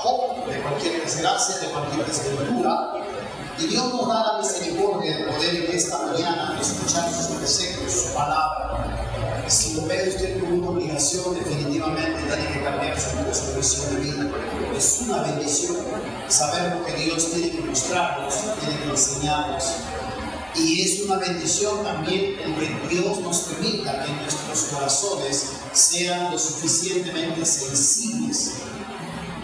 trabajo, de cualquier desgracia, de cualquier desventura. Y Dios nos da la misericordia de poder en esta mañana escuchar sus preceptos, su palabra. Si lo ve usted como una obligación, definitivamente tiene que cambiar su visión de vida. Es una bendición saber lo que Dios tiene que mostrarnos, tiene que enseñarnos. Y es una bendición también el que Dios nos permita que nuestros corazones sean lo suficientemente sensibles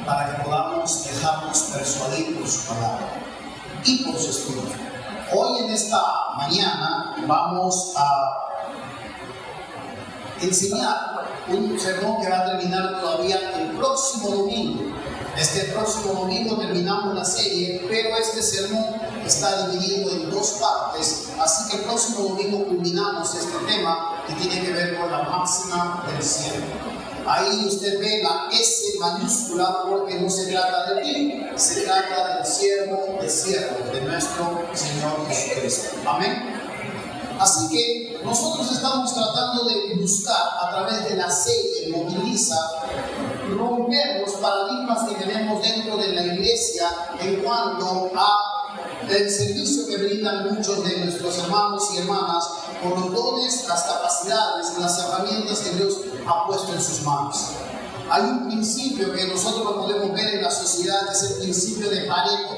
para que podamos dejarnos persuadir por su palabra y por su espíritu. Hoy en esta mañana vamos a enseñar un sermón que va a terminar todavía el próximo domingo. Este próximo domingo terminamos la serie, pero este sermón está dividido en dos partes, así que el próximo domingo culminamos este tema que tiene que ver con la máxima del cielo. Ahí usted ve la S mayúscula porque no se trata de ti, se trata del siervo, de nuestro Señor Jesucristo. Amén. Así que nosotros estamos tratando de buscar a través de la serie Moviliza romper los paradigmas que tenemos dentro de la iglesia en cuanto a el servicio que brindan muchos de nuestros hermanos y hermanas por los dones, las capacidades y las herramientas que Dios ha puesto en sus manos. Hay un principio que nosotros lo podemos ver en la sociedad, que es el principio de Pareto.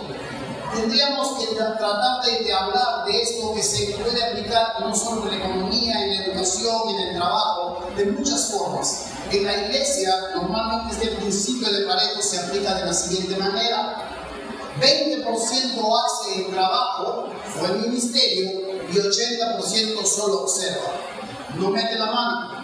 Tendríamos que tratar de hablar de esto que se puede aplicar no solo en la economía, en la educación, en el trabajo, de muchas formas. En la iglesia, normalmente este principio de Pareto se aplica de la siguiente manera: 20% hace el trabajo o el ministerio y 80% solo observa, no mete la mano.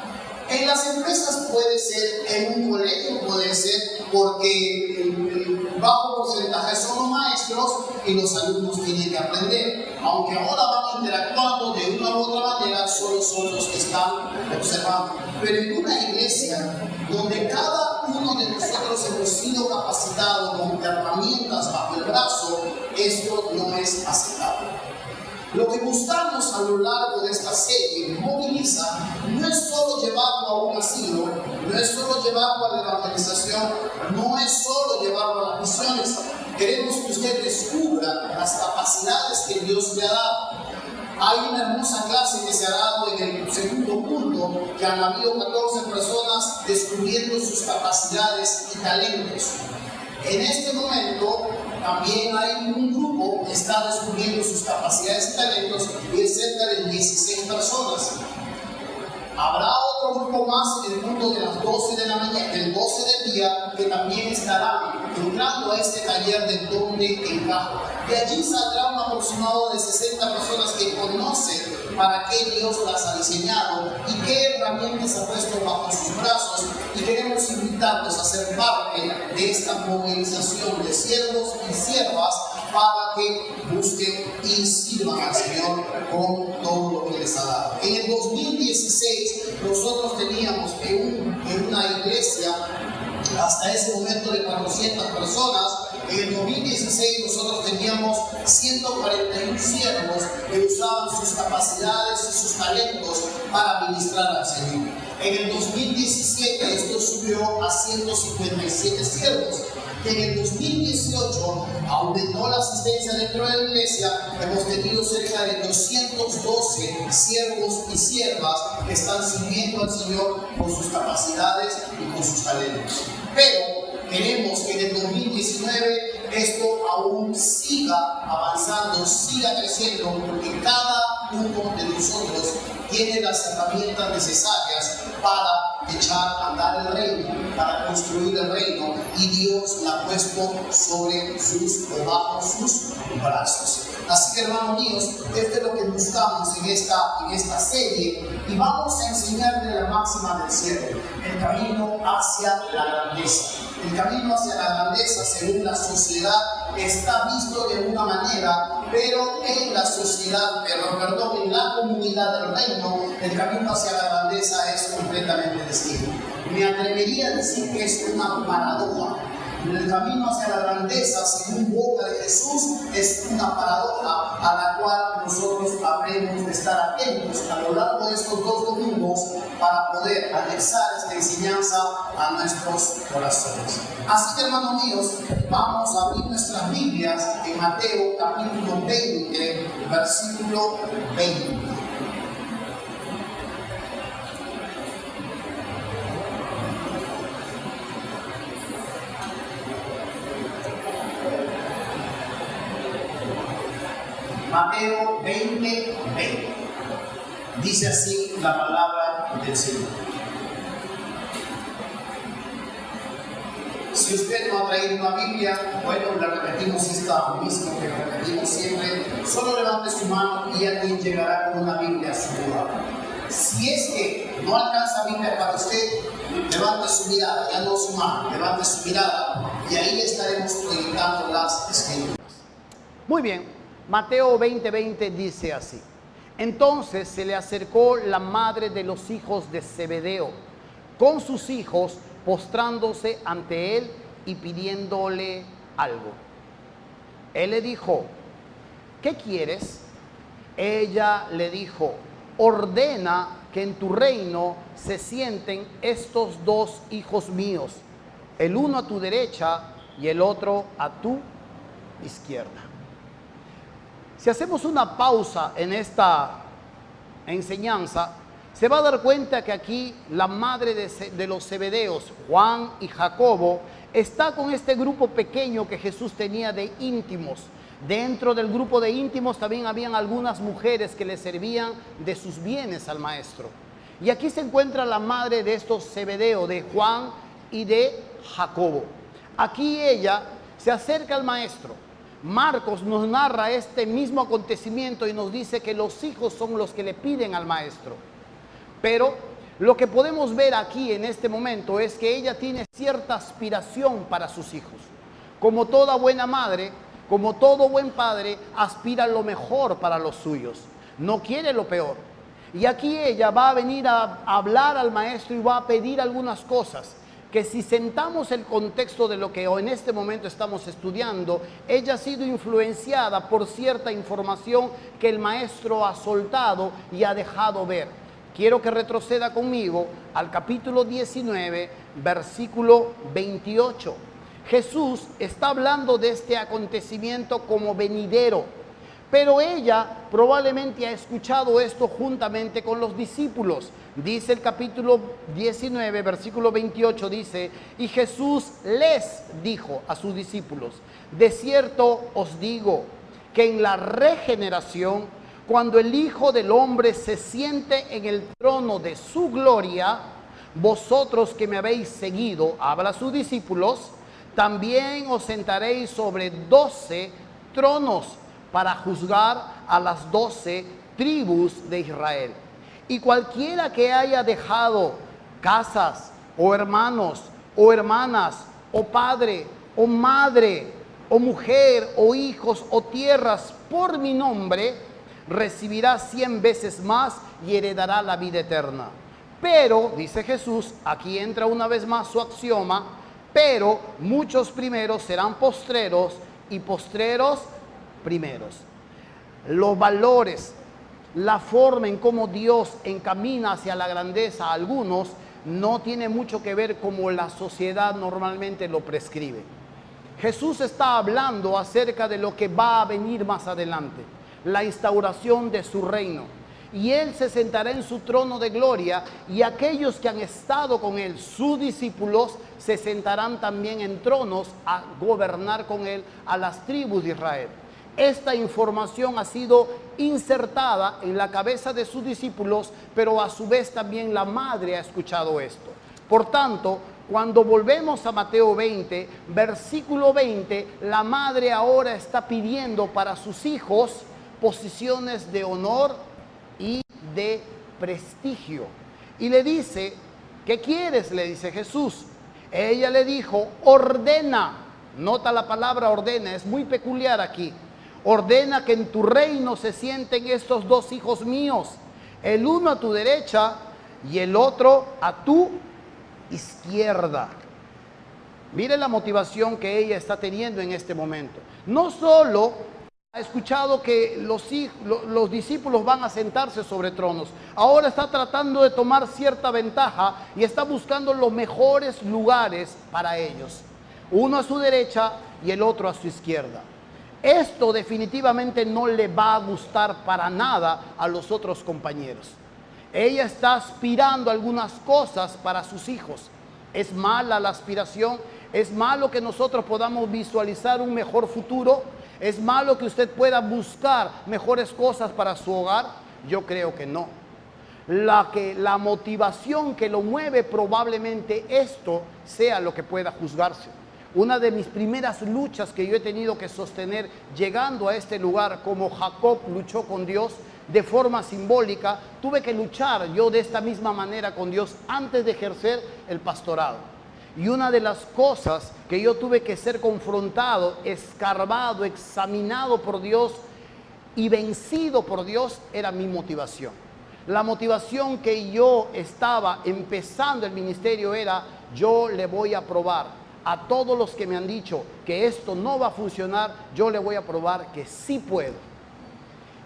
En las empresas puede ser, en un colegio puede ser, porque el bajo porcentaje son los maestros y los alumnos tienen que aprender. Aunque ahora van interactuando de una u otra manera, solo son los que están observando. Pero en una iglesia donde cada uno de nosotros hemos sido capacitados con herramientas bajo el brazo, esto no es aceptable. Lo que buscamos a lo largo de esta serie, Moviliza, no es solo llevarlo a un asilo, no es solo llevarlo a la evangelización, no es solo llevarlo a las misiones. Queremos que usted descubra las capacidades que Dios le ha dado. Hay una hermosa clase que se ha dado en el segundo punto, que han habido 14 personas descubriendo sus capacidades y talentos. En este momento también hay un grupo que está descubriendo sus capacidades y talentos y es cerca de 16 personas. Habrá otro grupo más en el punto de las 12 de la mañana, del 12 del día, que también estarán entrando a este taller de donde encaja. De allí saldrá un aproximado de 60 personas que conocen para qué Dios las ha diseñado y qué herramientas ha puesto bajo sus brazos, y queremos invitarlos a ser parte de esta movilización de siervos y siervas para que busquen y sirvan al Señor con todo lo que les ha dado. En el 2016 nosotros teníamos en una iglesia hasta ese momento de 400 personas. En el 2016 nosotros teníamos 141 siervos que usaban sus capacidades y sus talentos para ministrar al Señor. En el 2017 esto subió a 157 siervos. En el 2018 aumentó la asistencia dentro de la iglesia. Hemos tenido cerca de 212 siervos y siervas que están sirviendo al Señor con sus capacidades y con sus talentos. Pero queremos que en el 2019 esto aún siga avanzando, siga creciendo, porque cada uno de nosotros tiene las herramientas necesarias para echar a andar el reino, para construir el reino, y Dios la ha puesto sobre bajo sus brazos. Así que, hermanos míos, esto es lo que buscamos en esta serie, y vamos a enseñarle la máxima del cielo, el camino hacia la grandeza. El camino hacia la grandeza, según la sociedad, está visto de una manera, pero en la sociedad, en la comunidad del reino, el camino hacia la grandeza es completamente distinto. Me atrevería a decir que es una paradoja. En el camino hacia la grandeza, según boca de Jesús, es una paradoja a la cual nosotros habremos de estar atentos a lo largo de estos 2 domingos para poder anexar esta enseñanza a nuestros corazones. Así que, hermanos míos, vamos a abrir nuestras Biblias en Mateo capítulo 20, versículo 20. Mateo 20, 20. Dice así la palabra del Señor. Si usted no ha traído una Biblia, bueno, la repetimos esta mismo que repetimos siempre. Solo levante su mano y alguien llegará con una Biblia a su lugar. Si es que no alcanza Biblia para usted, levante su mirada, ya no su mano, levante su mirada y ahí estaremos proyectando las escrituras. Muy bien. Mateo 20:20 dice así: entonces se le acercó la madre de los hijos de Zebedeo con sus hijos, postrándose ante él y pidiéndole algo. Él le dijo: ¿qué quieres? Ella le dijo: ordena que en tu reino se sienten estos 2 hijos míos, el uno a tu derecha y el otro a tu izquierda. Si hacemos una pausa en esta enseñanza, se va a dar cuenta que aquí la madre de los Zebedeos, Juan y Jacobo, está con este grupo pequeño que Jesús tenía de íntimos. Dentro del grupo de íntimos también habían algunas mujeres que le servían de sus bienes al maestro. Y aquí se encuentra la madre de estos Zebedeo, de Juan y de Jacobo. Aquí ella se acerca al maestro. Marcos nos narra este mismo acontecimiento y nos dice que los hijos son los que le piden al maestro. Pero lo que podemos ver aquí en este momento es que ella tiene cierta aspiración para sus hijos. Como toda buena madre, como todo buen padre, aspira lo mejor para los suyos. No quiere lo peor. Y aquí ella va a venir a hablar al maestro y va a pedir algunas cosas que, si sentamos el contexto de lo que en este momento estamos estudiando, ella ha sido influenciada por cierta información que el maestro ha soltado y ha dejado ver. Quiero que retroceda conmigo al capítulo 19, versículo 28. Jesús está hablando de este acontecimiento como venidero, pero ella probablemente ha escuchado esto juntamente con los discípulos. Dice el capítulo 19, versículo 28, dice: y Jesús les dijo a sus discípulos: de cierto os digo que en la regeneración, cuando el Hijo del Hombre se siente en el trono de su gloria, vosotros que me habéis seguido, habla a sus discípulos, también os sentaréis sobre 12 tronos para juzgar a las 12 tribus de Israel. Y cualquiera que haya dejado casas, o hermanos, o hermanas, o padre, o madre, o mujer, o hijos, o tierras, por mi nombre, recibirá 100 veces más y heredará la vida eterna. Pero, dice Jesús, aquí entra una vez más su axioma, pero muchos primeros serán postreros y postreros primeros. Los valores, la forma en cómo Dios encamina hacia la grandeza a algunos no tiene mucho que ver como la sociedad normalmente lo prescribe. Jesús está hablando acerca de lo que va a venir más adelante, la instauración de su reino. Y Él se sentará en su trono de gloria, y aquellos que han estado con Él, sus discípulos, se sentarán también en tronos a gobernar con Él a las tribus de Israel. Esta información ha sido insertada en la cabeza de sus discípulos, pero a su vez también la madre ha escuchado esto. Por tanto, cuando volvemos a Mateo 20, versículo 20, la madre ahora está pidiendo para sus hijos posiciones de honor y de prestigio. Y le dice: ¿qué quieres?, le dice Jesús. Ella le dijo: ordena. Nota la palabra ordena, es muy peculiar aquí. Ordena que en tu reino se sienten estos 2 hijos míos, el uno a tu derecha y el otro a tu izquierda. Mire la motivación que ella está teniendo en este momento. No solo ha escuchado que los discípulos van a sentarse sobre tronos, ahora está tratando de tomar cierta ventaja y está buscando los mejores lugares para ellos. Uno a su derecha y el otro a su izquierda. Esto definitivamente no le va a gustar para nada a los otros compañeros. Ella está aspirando a algunas cosas para sus hijos. ¿Es mala la aspiración? ¿Es malo que nosotros podamos visualizar un mejor futuro? ¿Es malo que usted pueda buscar mejores cosas para su hogar? Yo creo que no. La motivación que lo mueve, probablemente esto sea lo que pueda juzgarse. Una de mis primeras luchas que yo he tenido que sostener llegando a este lugar, como Jacob luchó con Dios de forma simbólica, tuve que luchar yo de esta misma manera con Dios antes de ejercer el pastorado. Y una de las cosas que yo tuve que ser confrontado, escarbado, examinado por Dios y vencido por Dios era mi motivación. La motivación que yo estaba empezando el ministerio era: yo le voy a probar a todos los que me han dicho que esto no va a funcionar, yo le voy a probar que sí puedo.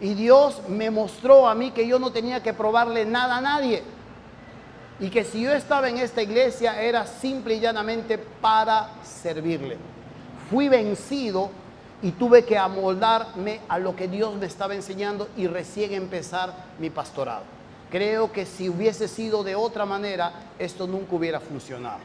Y Dios me mostró a mí que yo no tenía que probarle nada a nadie. Y que si yo estaba en esta iglesia era simple y llanamente para servirle. Fui vencido y tuve que amoldarme a lo que Dios me estaba enseñando y recién empezar mi pastorado. Creo que si hubiese sido de otra manera, esto nunca hubiera funcionado.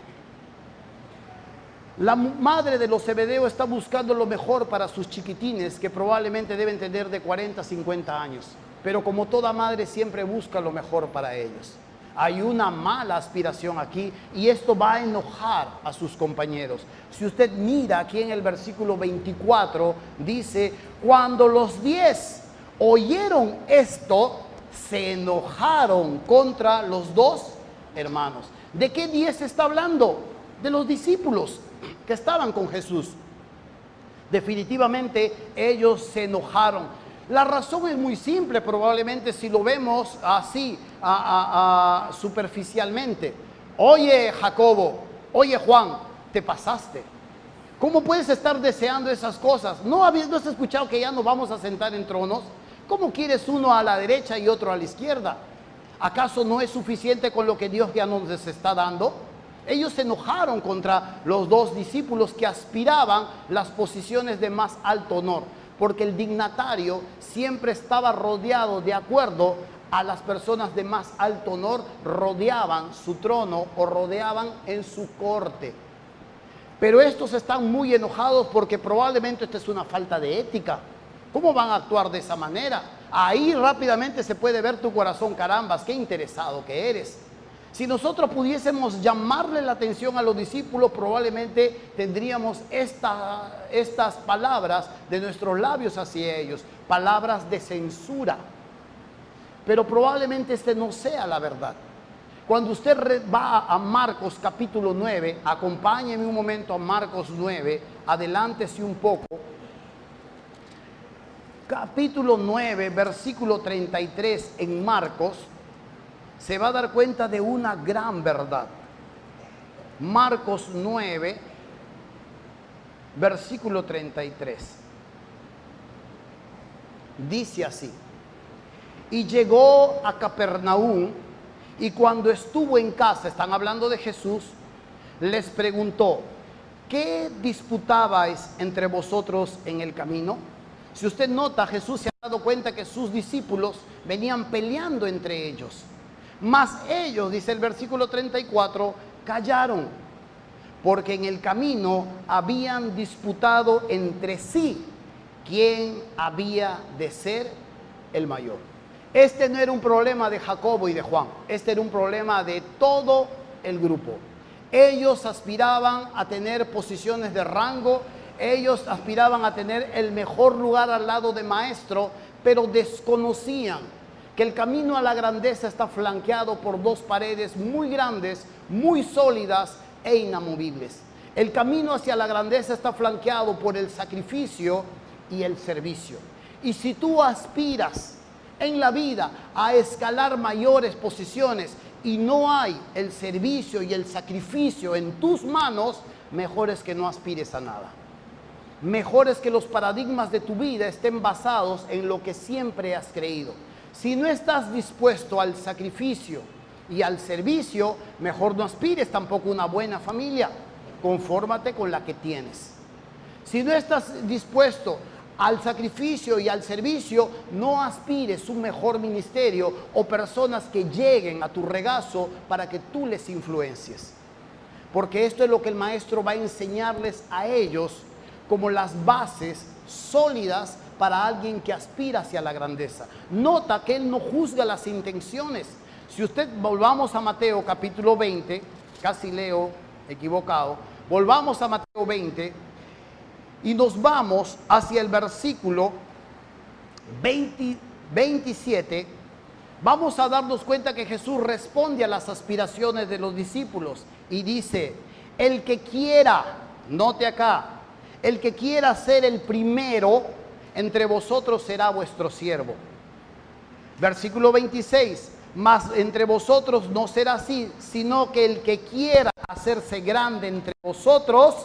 La madre de los Zebedeo está buscando lo mejor para sus chiquitines, que probablemente deben tener de 40 a 50 años. Pero como toda madre siempre busca lo mejor para ellos. Hay una mala aspiración aquí y esto va a enojar a sus compañeros. Si usted mira aquí en el versículo 24, dice: cuando los 10 oyeron esto, se enojaron contra los dos hermanos. ¿De qué 10 está hablando? De los discípulos que estaban con Jesús. Definitivamente ellos se enojaron. La razón es muy simple, probablemente si lo vemos así, superficialmente. Oye, Jacobo, oye, Juan, te pasaste. ¿Cómo puedes estar deseando esas cosas? ¿No has escuchado que ya nos vamos a sentar en tronos? ¿Cómo quieres uno a la derecha y otro a la izquierda? ¿Acaso no es suficiente con lo que Dios ya nos está dando? Ellos se enojaron contra los dos discípulos que aspiraban las posiciones de más alto honor, porque el dignatario siempre estaba rodeado, de acuerdo a las personas de más alto honor, rodeaban su trono o rodeaban en su corte. Pero estos están muy enojados porque probablemente esta es una falta de ética. ¿Cómo van a actuar de esa manera? Ahí rápidamente se puede ver tu corazón: carambas, qué interesado que eres. Si nosotros pudiésemos llamarle la atención a los discípulos, probablemente tendríamos estas palabras de nuestros labios hacia ellos, palabras de censura. Pero probablemente este no sea la verdad. Cuando usted va a Marcos capítulo 9, acompáñeme un momento a Marcos 9, adelántese un poco. Capítulo 9, versículo 33 en Marcos, se va a dar cuenta de una gran verdad. Marcos 9, versículo 33. Dice así: y llegó a Capernaum, y cuando estuvo en casa, están hablando de Jesús, les preguntó: ¿qué disputabais entre vosotros en el camino? Si usted nota, Jesús se ha dado cuenta que sus discípulos venían peleando entre ellos. Mas ellos, dice el versículo 34, callaron, porque en el camino habían disputado entre sí quién había de ser el mayor. Este no era un problema de Jacobo y de Juan, este era un problema de todo el grupo. Ellos aspiraban a tener posiciones de rango, ellos aspiraban a tener el mejor lugar al lado de maestro, pero desconocían que el camino a la grandeza está flanqueado por dos paredes muy grandes, muy sólidas e inamovibles. El camino hacia la grandeza está flanqueado por el sacrificio y el servicio. Y si tú aspiras en la vida a escalar mayores posiciones y no hay el servicio y el sacrificio en tus manos, mejor es que no aspires a nada. Mejor es que los paradigmas de tu vida estén basados en lo que siempre has creído. Si no estás dispuesto al sacrificio y al servicio, mejor no aspires tampoco a una buena familia. Confórmate con la que tienes. Si no estás dispuesto al sacrificio y al servicio, no aspires un mejor ministerio o personas que lleguen a tu regazo para que tú les influencies. Porque esto es lo que el maestro va a enseñarles a ellos como las bases sólidas para alguien que aspira hacia la grandeza. Nota que él no juzga las intenciones. Si usted, volvamos a Mateo capítulo 20, casi leo equivocado, volvamos a Mateo 20 y nos vamos hacia el versículo 27, vamos a darnos cuenta que Jesús responde a las aspiraciones de los discípulos y dice, el que quiera, note acá, el que quiera ser el primero entre vosotros será vuestro siervo. Versículo 26, mas entre vosotros no será así, sino que el que quiera hacerse grande entre vosotros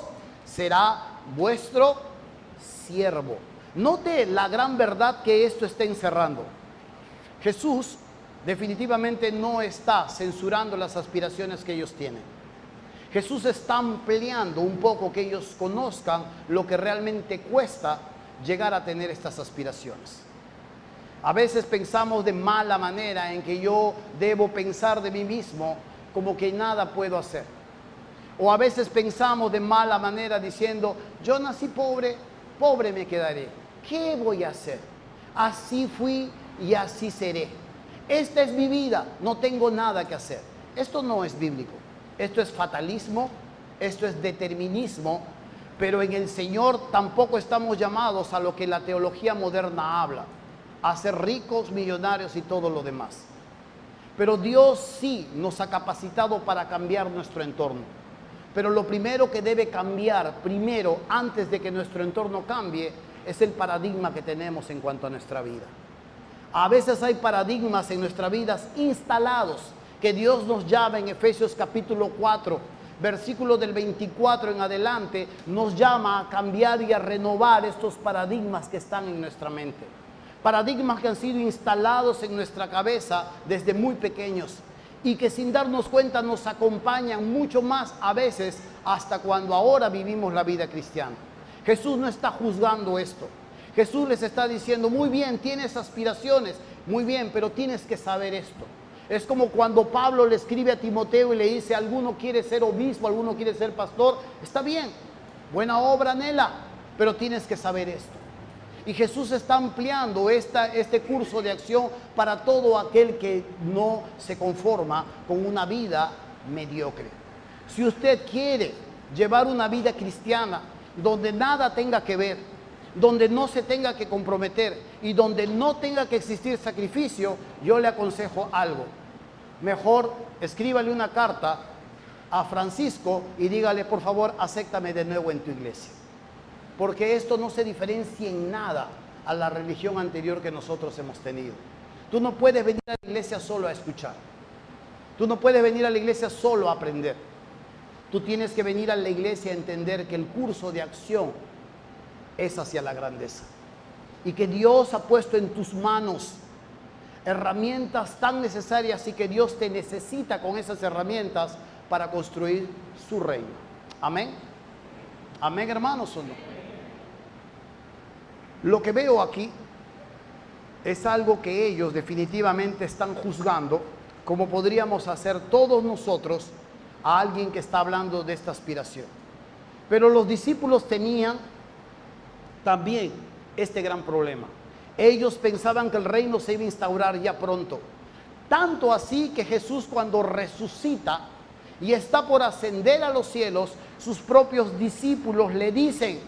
será vuestro siervo. Note la gran verdad que esto está encerrando. Jesús definitivamente no está censurando las aspiraciones que ellos tienen. Jesús está ampliando un poco que ellos conozcan lo que realmente cuesta llegar a tener estas aspiraciones. A veces pensamos de mala manera en que yo debo pensar de mí mismo como que nada puedo hacer. O a veces pensamos de mala manera diciendo, yo nací pobre, pobre me quedaré. ¿Qué voy a hacer? Así fui y así seré. Esta es mi vida, no tengo nada que hacer. Esto no es bíblico. Esto es fatalismo, esto es determinismo, pero en el Señor tampoco estamos llamados a lo que la teología moderna habla, a ser ricos, millonarios y todo lo demás. Pero Dios sí nos ha capacitado para cambiar nuestro entorno. Pero lo primero que debe cambiar, primero, antes de que nuestro entorno cambie, es el paradigma que tenemos en cuanto a nuestra vida. A veces hay paradigmas en nuestras vidas instalados, que Dios nos llama en Efesios capítulo 4, versículo del 24 en adelante, nos llama a cambiar y a renovar estos paradigmas que están en nuestra mente. Paradigmas que han sido instalados en nuestra cabeza desde muy pequeños y que sin darnos cuenta nos acompañan mucho más a veces hasta cuando ahora vivimos la vida cristiana. Jesús no está juzgando esto. Jesús les está diciendo, muy bien, tienes aspiraciones, muy bien, pero tienes que saber esto. Es como cuando Pablo le escribe a Timoteo y le dice, alguno quiere ser obispo, alguno quiere ser pastor. Está bien, buena obra anhela, pero tienes que saber esto. Y Jesús está ampliando este curso de acción para todo aquel que no se conforma con una vida mediocre. Si usted quiere llevar una vida cristiana donde nada tenga que ver, donde no se tenga que comprometer y donde no tenga que existir sacrificio, yo le aconsejo algo. Mejor escríbale una carta a Francisco y dígale, por favor, acéptame de nuevo en tu iglesia. Porque esto no se diferencia en nada a la religión anterior que nosotros hemos tenido. Tú no puedes venir a la iglesia solo a escuchar. Tú no puedes venir a la iglesia solo a aprender. Tú tienes que venir a la iglesia a entender que el curso de acción es hacia la grandeza. Y que Dios ha puesto en tus manos herramientas tan necesarias y que Dios te necesita con esas herramientas para construir su reino. Amén. Amén, hermanos, ¿o no? Lo que veo aquí es algo que ellos definitivamente están juzgando, como podríamos hacer todos nosotros a alguien que está hablando de esta aspiración. Pero los discípulos tenían también este gran problema. Ellos pensaban que el reino se iba a instaurar ya pronto. Tanto así que Jesús, cuando resucita y está por ascender a los cielos, sus propios discípulos le dicen,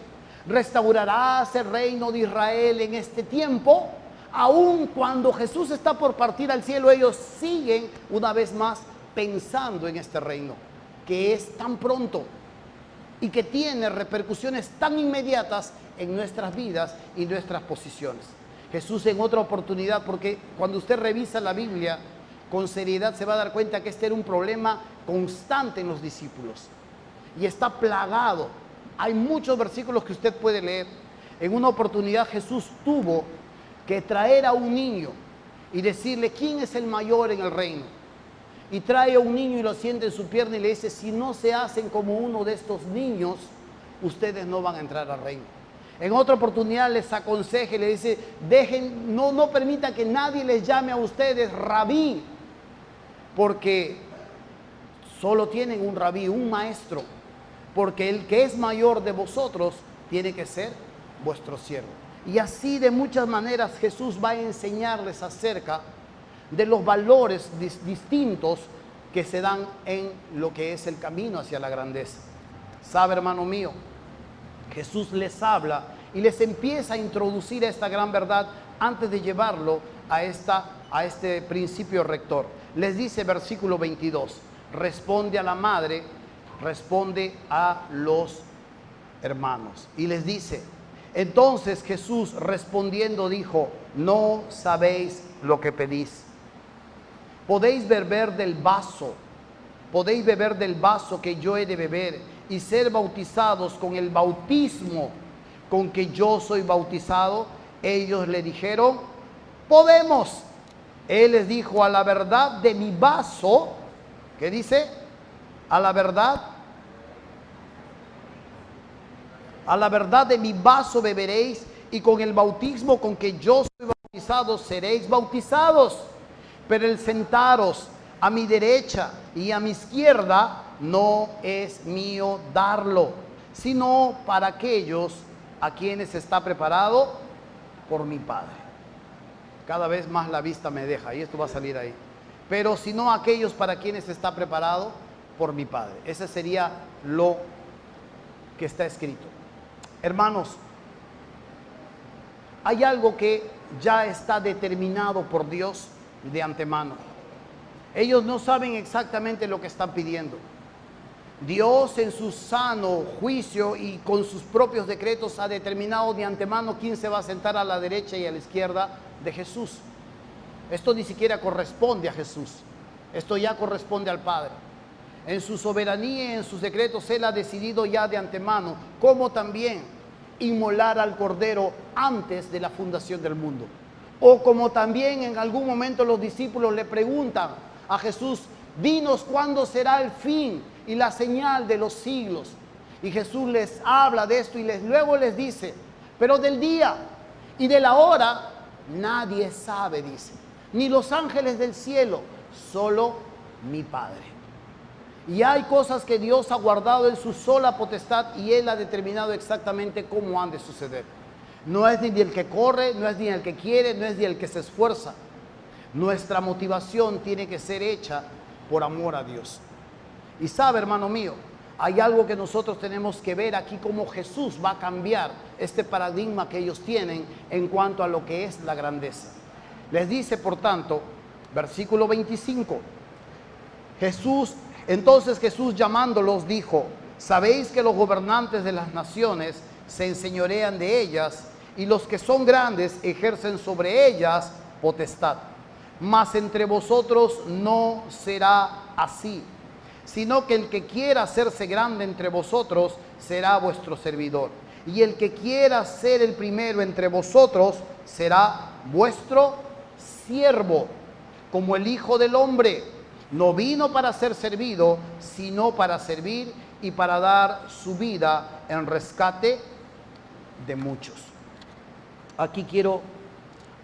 ¿restaurarás el reino de Israel en este tiempo? Aun cuando Jesús está por partir al cielo, ellos siguen una vez más pensando en este reino, que es tan pronto y que tiene repercusiones tan inmediatas en nuestras vidas y nuestras posiciones. Jesús en otra oportunidad, porque cuando usted revisa la Biblia con seriedad se va a dar cuenta que este era un problema constante en los discípulos. y está plagado. Hay muchos versículos que usted puede leer. En una oportunidad Jesús tuvo que traer a un niño y decirle, ¿quién es el mayor en el reino? Y trae a un niño y lo sienta en su pierna y le dice, si no se hacen como uno de estos niños, ustedes no van a entrar al reino. En otra oportunidad les aconseja y le dice, no permitan que nadie les llame a ustedes rabí, porque solo tienen un rabí, un maestro, porque el que es mayor de vosotros tiene que ser vuestro siervo. Y así de muchas maneras Jesús va a enseñarles acerca de los valores distintos que se dan en lo que es el camino hacia la grandeza. ¿Sabe, hermano mío? Jesús les habla y les empieza a introducir esta gran verdad antes de llevarlo a este principio rector. Les dice versículo 22, responde a la madre, responde a los hermanos. Y les dice, entonces Jesús respondiendo dijo, no sabéis lo que pedís. Podéis beber del vaso que yo he de beber y ser bautizados con el bautismo con que yo soy bautizado. Ellos le dijeron, podemos. Él les dijo, a la verdad de mi vaso, ¿qué dice? A la verdad de mi vaso beberéis y con el bautismo con que yo soy bautizado seréis bautizados. Pero el sentaros a mi derecha y a mi izquierda no es mío darlo, sino para aquellos a quienes está preparado por mi Padre. Cada vez más la vista me deja y esto va a salir ahí. Pero sino aquellos para quienes está preparado por mi Padre. Ese sería lo que está escrito. Hermanos, hay algo que ya está determinado por Dios de antemano. Ellos no saben exactamente lo que están pidiendo. Dios en su sano juicio y con sus propios decretos ha determinado de antemano quién se va a sentar a la derecha y a la izquierda de Jesús. Esto ni siquiera corresponde a Jesús. Esto ya corresponde al Padre. En su soberanía y en sus decretos Él ha decidido ya de antemano cómo también inmolar al Cordero antes de la fundación del mundo. O como también en algún momento los discípulos le preguntan a Jesús, dinos cuándo será el fin y la señal de los siglos. Y Jesús les habla de esto y luego les dice, pero del día y de la hora nadie sabe, dice, ni los ángeles del cielo, solo mi Padre. Y hay cosas que Dios ha guardado en su sola potestad y Él ha determinado exactamente cómo han de suceder. No es ni el que corre, no es ni el que quiere, no es ni el que se esfuerza. Nuestra motivación tiene que ser hecha por amor a Dios. Y sabe, hermano mío, hay algo que nosotros tenemos que ver aquí, cómo Jesús va a cambiar este paradigma que ellos tienen en cuanto a lo que es la grandeza. Les dice, por tanto, versículo 25, entonces Jesús llamándolos dijo, sabéis que los gobernantes de las naciones se enseñorean de ellas y los que son grandes ejercen sobre ellas potestad. Mas entre vosotros no será así, sino que el que quiera hacerse grande entre vosotros será vuestro servidor. Y el que quiera ser el primero entre vosotros será vuestro siervo, como el Hijo del Hombre. No vino para ser servido, sino para servir y para dar su vida en rescate de muchos. Aquí quiero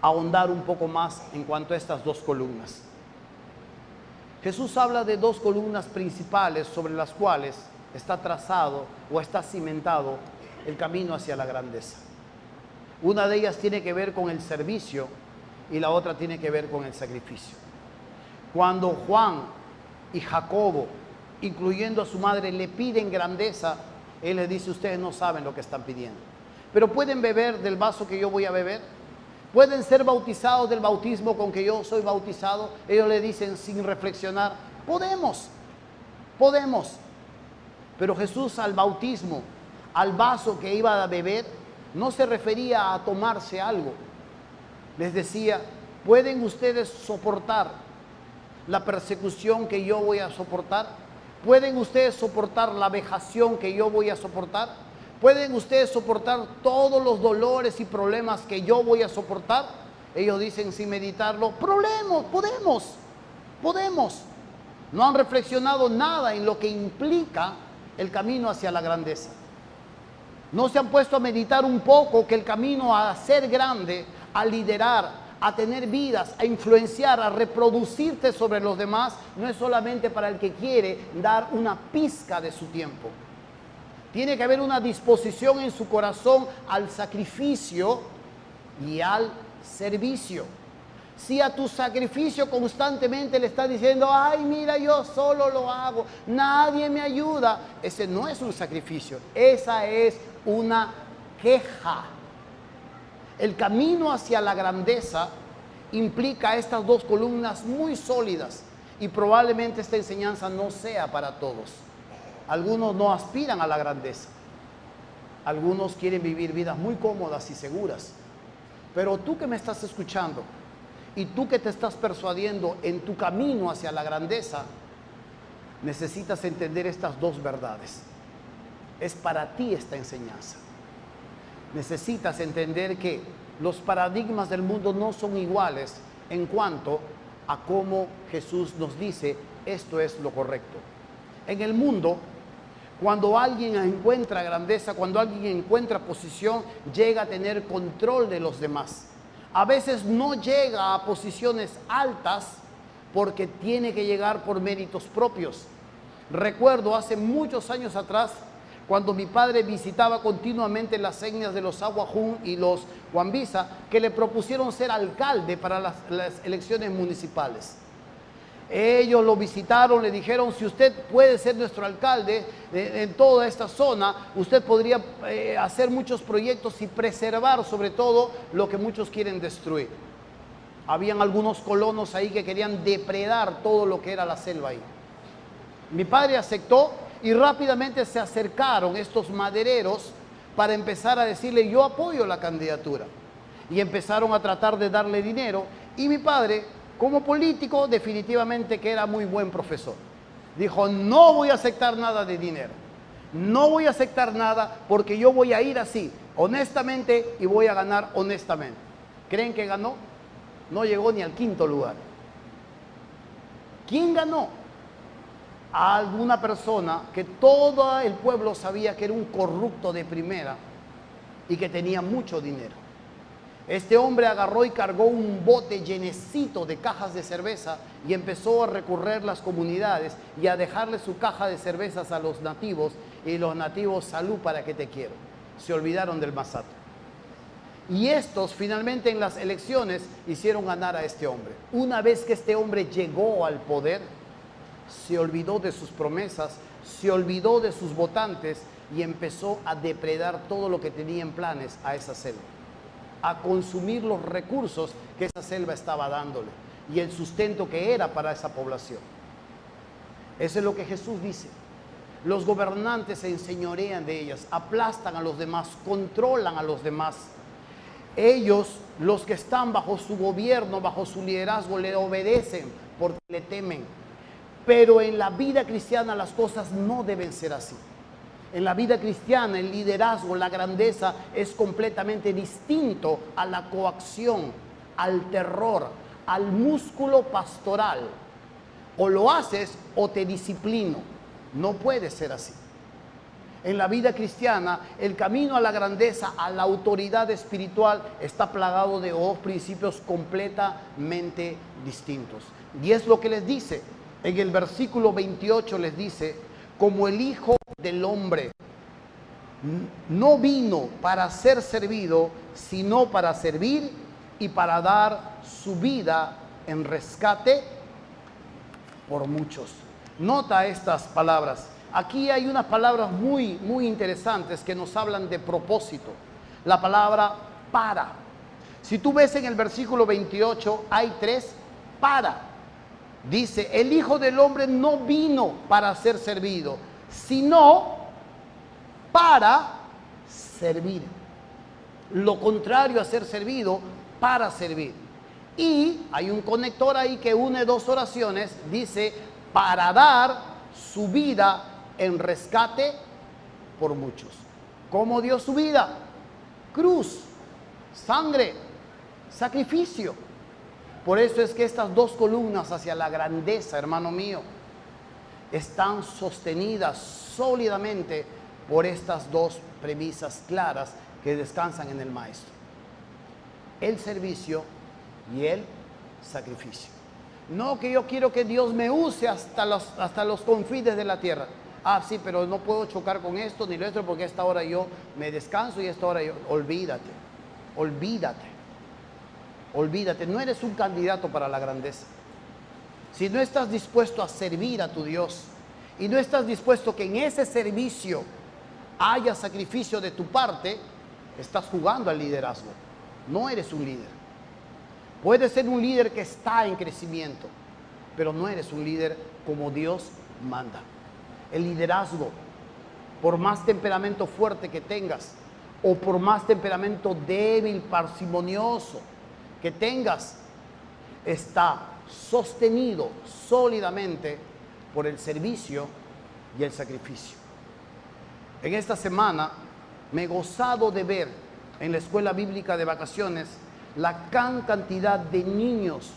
ahondar un poco más en cuanto a estas dos columnas. Jesús habla de dos columnas principales sobre las cuales está trazado o está cimentado el camino hacia la grandeza. Una de ellas tiene que ver con el servicio y la otra tiene que ver con el sacrificio. Cuando Juan y Jacobo, incluyendo a su madre, le piden grandeza, Él les dice, ustedes no saben lo que están pidiendo. Pero ¿pueden beber del vaso que yo voy a beber? ¿Pueden ser bautizados del bautismo con que yo soy bautizado? Ellos le dicen sin reflexionar, podemos. Pero Jesús al bautismo, al vaso que iba a beber, no se refería a tomarse algo. Les decía, ¿pueden ustedes soportar la persecución que yo voy a soportar? ¿Pueden ustedes soportar la vejación que yo voy a soportar? ¿Pueden ustedes soportar todos los dolores y problemas que yo voy a soportar? Ellos dicen sin meditarlo, podemos. No han reflexionado nada en lo que implica el camino hacia la grandeza. No se han puesto a meditar un poco que el camino a ser grande, a liderar, a tener vidas, a influenciar, a reproducirte sobre los demás, no es solamente para el que quiere dar una pizca de su tiempo. Tiene que haber una disposición en su corazón al sacrificio y al servicio. Si a tu sacrificio constantemente le estás diciendo, ay, mira, yo solo lo hago, nadie me ayuda, ese no es un sacrificio, esa es una queja. El camino hacia la grandeza implica estas dos columnas muy sólidas y probablemente esta enseñanza no sea para todos. Algunos no aspiran a la grandeza, algunos quieren vivir vidas muy cómodas y seguras, pero tú que me estás escuchando, y tú que te estás persuadiendo en tu camino hacia la grandeza, necesitas entender estas dos verdades. Es para ti esta enseñanza. Necesitas entender que los paradigmas del mundo no son iguales en cuanto a cómo Jesús nos dice esto es lo correcto. En el mundo, cuando alguien encuentra grandeza, cuando alguien encuentra posición, llega a tener control de los demás. A veces no llega a posiciones altas porque tiene que llegar por méritos propios. Recuerdo hace muchos años atrás, cuando mi padre visitaba continuamente las etnias de los Aguajún y los Huambisa, que le propusieron ser alcalde para las elecciones municipales. Ellos lo visitaron, le dijeron, si usted puede ser nuestro alcalde en toda esta zona, usted podría hacer muchos proyectos y preservar sobre todo lo que muchos quieren destruir. Habían algunos colonos ahí que querían depredar todo lo que era la selva ahí. Mi padre aceptó y rápidamente se acercaron estos madereros para empezar a decirle, yo apoyo la candidatura. Y empezaron a tratar de darle dinero y mi padre, como político, definitivamente que era muy buen profesor. Dijo, no voy a aceptar nada de dinero. No voy a aceptar nada porque yo voy a ir así, honestamente, y voy a ganar honestamente. ¿Creen que ganó? No llegó ni al quinto lugar. ¿Quién ganó? A alguna persona que todo el pueblo sabía que era un corrupto de primera y que tenía mucho dinero. Este hombre agarró y cargó un bote llenecito de cajas de cerveza y empezó a recorrer las comunidades y a dejarle su caja de cervezas a los nativos, y los nativos, salud para que te quiero. Se olvidaron del Masato. Y estos finalmente en las elecciones hicieron ganar a este hombre. Una vez que este hombre llegó al poder, se olvidó de sus promesas, se olvidó de sus votantes y empezó a depredar todo lo que tenía en planes a esa selva, a consumir los recursos que esa selva estaba dándole y el sustento que era para esa población. Eso es lo que Jesús dice. Los gobernantes se enseñorean de ellas, aplastan a los demás, controlan a los demás. Ellos, los que están bajo su gobierno, bajo su liderazgo, le obedecen porque le temen. Pero en la vida cristiana las cosas no deben ser así. En la vida cristiana, el liderazgo, la grandeza es completamente distinto a la coacción, al terror, al músculo pastoral. O lo haces o te disciplino. No puede ser así. En la vida cristiana, el camino a la grandeza, a la autoridad espiritual, está plagado de dos principios completamente distintos. Y es lo que les dice. En el versículo 28 les dice, como el Hijo del Hombre no vino para ser servido, sino para servir y para dar su vida en rescate por muchos. Nota estas palabras. Aquí hay unas palabras muy interesantes que nos hablan de propósito. La palabra para. Si tú ves en el versículo 28, hay tres para. Dice, el Hijo del Hombre no vino para ser servido, sino para servir. Lo contrario a ser servido, para servir. Y hay un conector ahí que une dos oraciones, dice, para dar su vida en rescate por muchos. ¿Cómo dio su vida? Cruz, sangre, sacrificio. Por eso es que estas dos columnas hacia la grandeza, hermano mío, están sostenidas sólidamente por estas dos premisas claras que descansan en el Maestro: el servicio y el sacrificio. No que yo quiero que Dios me use hasta los confines de la tierra. Ah, sí, pero no puedo chocar con esto ni lo otro porque a esta hora yo me descanso y a esta hora yo... Olvídate, olvídate, olvídate. No eres un candidato para la grandeza. Si no estás dispuesto a servir a tu Dios y no estás dispuesto que en ese servicio haya sacrificio de tu parte, estás jugando al liderazgo. No eres un líder. Puedes ser un líder que está en crecimiento, pero no eres un líder como Dios manda. El liderazgo, por más temperamento fuerte que tengas, o por más temperamento débil, parsimonioso que tengas, está sostenido sólidamente por el servicio y el sacrificio. En esta semana me he gozado de ver en la escuela bíblica de vacaciones la gran cantidad de niños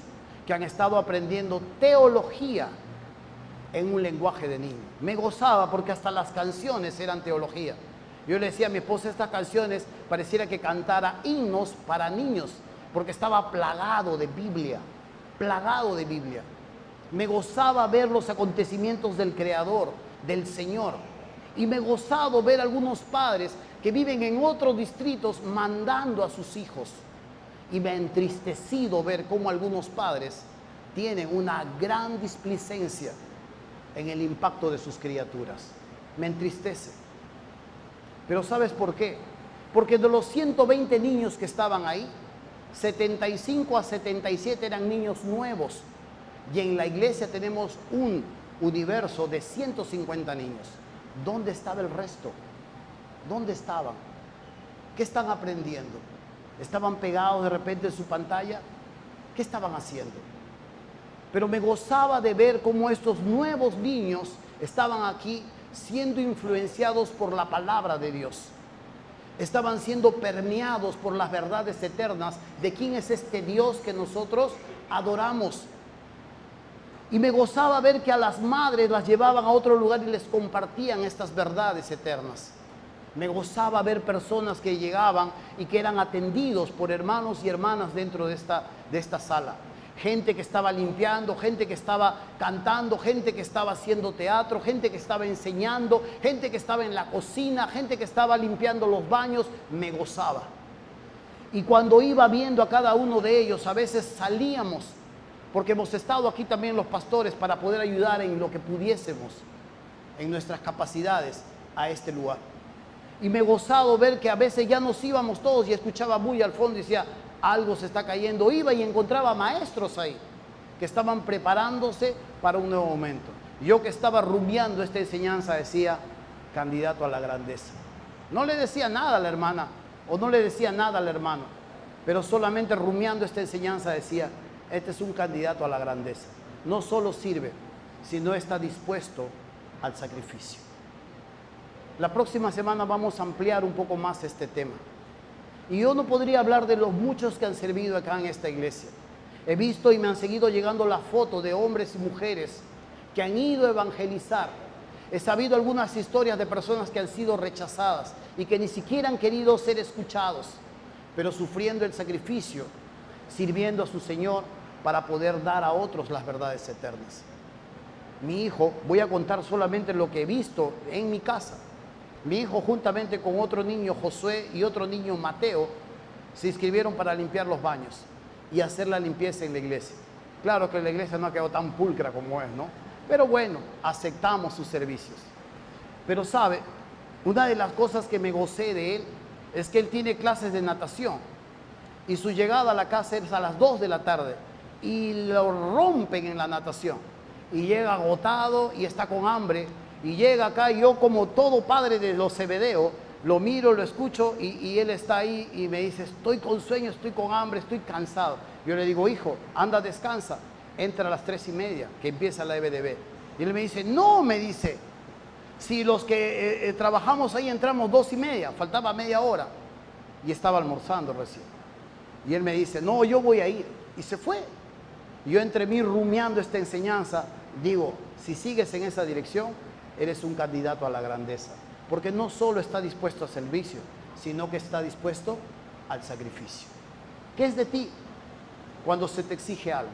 que han estado aprendiendo teología en un lenguaje de niño. Me gozaba porque hasta las canciones eran teología. Yo le decía a mi esposa, estas canciones pareciera que cantara himnos para niños, porque estaba plagado de Biblia, plagado de Biblia. Me gozaba ver los acontecimientos del Creador, del Señor. Y me he gozado ver algunos padres que viven en otros distritos mandando a sus hijos. Y me ha entristecido ver cómo algunos padres tienen una gran displicencia en el impacto de sus criaturas. Me entristece. Pero ¿sabes por qué? Porque de los 120 niños que estaban ahí, 75 a 77 eran niños nuevos. Y en la iglesia tenemos un universo de 150 niños. ¿Dónde estaba el resto? ¿Dónde estaban? ¿Qué están aprendiendo? ¿Estaban pegados de repente en su pantalla? ¿Qué estaban haciendo? Pero me gozaba de ver cómo estos nuevos niños estaban aquí siendo influenciados por la palabra de Dios. Estaban siendo permeados por las verdades eternas de quién es este Dios que nosotros adoramos. Y me gozaba ver que a las madres las llevaban a otro lugar y les compartían estas verdades eternas. Me gozaba ver personas que llegaban y que eran atendidos por hermanos y hermanas dentro de esta sala. Gente que estaba limpiando, gente que estaba cantando, gente que estaba haciendo teatro, gente que estaba enseñando, gente que estaba en la cocina, gente que estaba limpiando los baños. Me gozaba. Y cuando iba viendo a cada uno de ellos, a veces salíamos, porque hemos estado aquí también los pastores para poder ayudar en lo que pudiésemos, en nuestras capacidades, a este lugar. Y me he gozado ver que a veces ya nos íbamos todos y escuchaba muy al fondo y decía, algo se está cayendo. Iba y encontraba maestros ahí que estaban preparándose para un nuevo momento. Yo que estaba rumiando esta enseñanza decía, candidato a la grandeza. No le decía nada a la hermana o no le decía nada al hermano, pero solamente rumiando esta enseñanza decía, este es un candidato a la grandeza. No solo sirve, sino está dispuesto al sacrificio. La próxima semana vamos a ampliar un poco más este tema. Y yo no podría hablar de los muchos que han servido acá en esta iglesia. He visto y me han seguido llegando la foto de hombres y mujeres que han ido a evangelizar. He sabido algunas historias de personas que han sido rechazadas y que ni siquiera han querido ser escuchados, pero sufriendo el sacrificio, sirviendo a su Señor para poder dar a otros las verdades eternas. Mi hijo, voy a contar solamente lo que he visto en mi casa. Mi hijo juntamente con otro niño, Josué, y otro niño, Mateo, se inscribieron para limpiar los baños y hacer la limpieza en la iglesia. Claro que la iglesia no ha quedado tan pulcra como es, ¿no? Pero bueno, aceptamos sus servicios. Pero sabe, una de las cosas que me gocé de él es que él tiene clases de natación y su llegada a la casa es a las 2 de la tarde y lo rompen en la natación y llega agotado y está con hambre. Y llega acá, yo como todo padre de los Zebedeo, lo miro, lo escucho y él está ahí y me dice, estoy con sueño, estoy con hambre, estoy cansado. Yo le digo, hijo, anda, descansa, entra a las 3:30, que empieza la EBDB. Y él me dice, no, me dice, si los que trabajamos ahí entramos 2:30, faltaba media hora. Y estaba almorzando recién. Y él me dice, no, yo voy a ir. Y se fue. Yo entre mí rumiando esta enseñanza, digo, si sigues en esa dirección, eres un candidato a la grandeza. Porque no solo está dispuesto al servicio, sino que está dispuesto al sacrificio. ¿Qué es de ti cuando se te exige algo?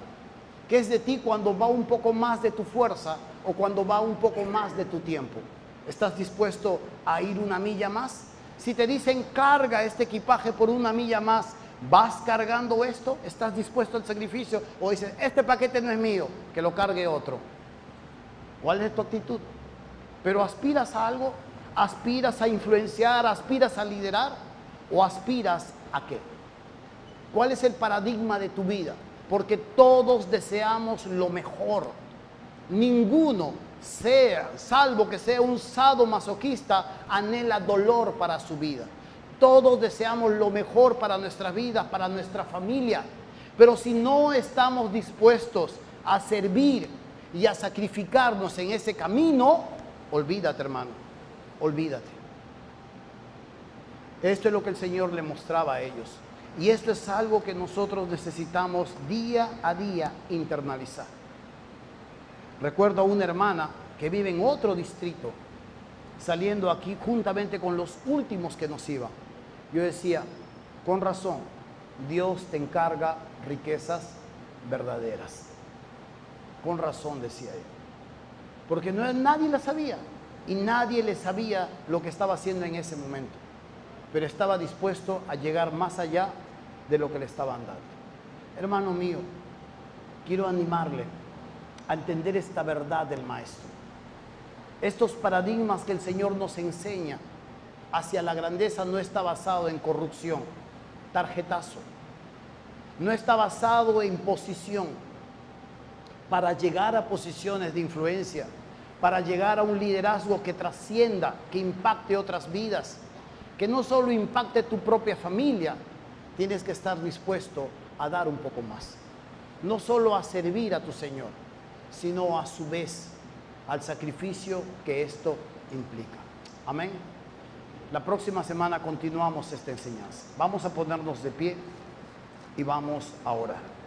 ¿Qué es de ti cuando va un poco más de tu fuerza o cuando va un poco más de tu tiempo? ¿Estás dispuesto a ir una milla más? Si te dicen carga este equipaje por una milla más, ¿vas cargando esto? ¿Estás dispuesto al sacrificio? ¿O dices, este paquete no es mío, que lo cargue otro? ¿Cuál es tu actitud? ¿Pero aspiras a algo? ¿Aspiras a influenciar? ¿Aspiras a liderar? ¿O aspiras a qué? ¿Cuál es el paradigma de tu vida? Porque todos deseamos lo mejor. Ninguno, salvo que sea un sadomasoquista, anhela dolor para su vida. Todos deseamos lo mejor para nuestra vida, para nuestra familia. Pero si no estamos dispuestos a servir y a sacrificarnos en ese camino, olvídate, hermano, olvídate. Esto es lo que el Señor le mostraba a ellos. Y esto es algo que nosotros necesitamos día a día internalizar. Recuerdo a una hermana que vive en otro distrito, saliendo aquí juntamente con los últimos que nos iban. Yo decía, con razón, Dios te encarga riquezas verdaderas. Con razón, decía ella. Porque nadie la sabía y nadie le sabía lo que estaba haciendo en ese momento. Pero estaba dispuesto a llegar más allá de lo que le estaban dando. Hermano mío, quiero animarle a entender esta verdad del Maestro. Estos paradigmas que el Señor nos enseña hacia la grandeza no está basado en corrupción, tarjetazo. No está basado en posición. Para llegar a posiciones de influencia, para llegar a un liderazgo que trascienda, que impacte otras vidas, que no solo impacte tu propia familia, tienes que estar dispuesto a dar un poco más. No solo a servir a tu Señor, sino a su vez al sacrificio que esto implica. Amén. La próxima semana continuamos esta enseñanza. Vamos a ponernos de pie y vamos a orar.